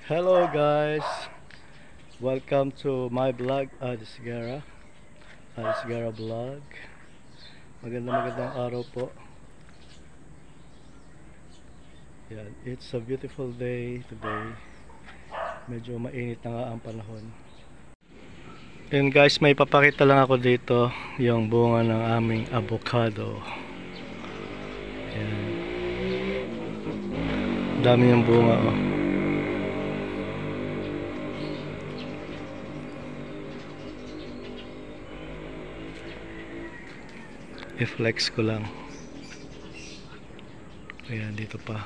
Hello guys, welcome to my vlog, Adisgara vlog. Magandang araw po. Yan, it's a beautiful day today. Medyo mainit na nga ang panahon. Yan guys, may papakita lang ako dito yung bunga ng aming avocado. Yan, dami yung bunga oh. I-flex ko lang. Ayan, dito pa.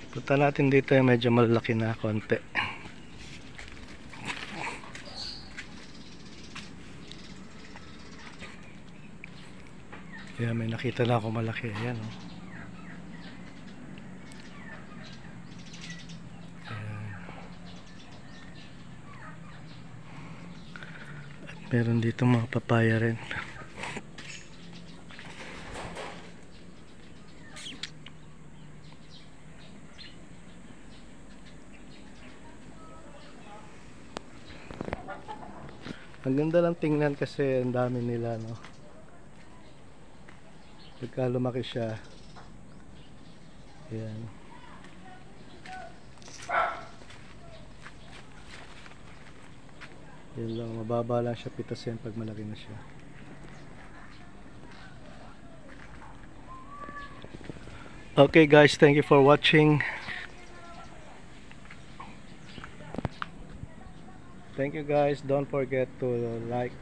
Punta natin dito yung medyo malaki na konti. Ayan, may nakita na ako malaki. Ayan oh. Meron dito mga papaya rin. Ang ganda lang tingnan kasi ang dami nila, no? Pagka lumaki siya. Ayan. Yan lang, mababa lang siya pitasin pag malaki na siya. Okay guys, thank you for watching. Thank you guys, don't forget to like,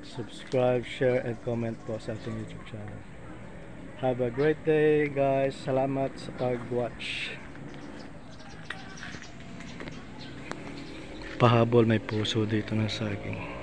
subscribe, share and comment po sa ating YouTube channel. Have a great day guys. Salamat sa pag-watch. Pahabol, may puso dito ng saging.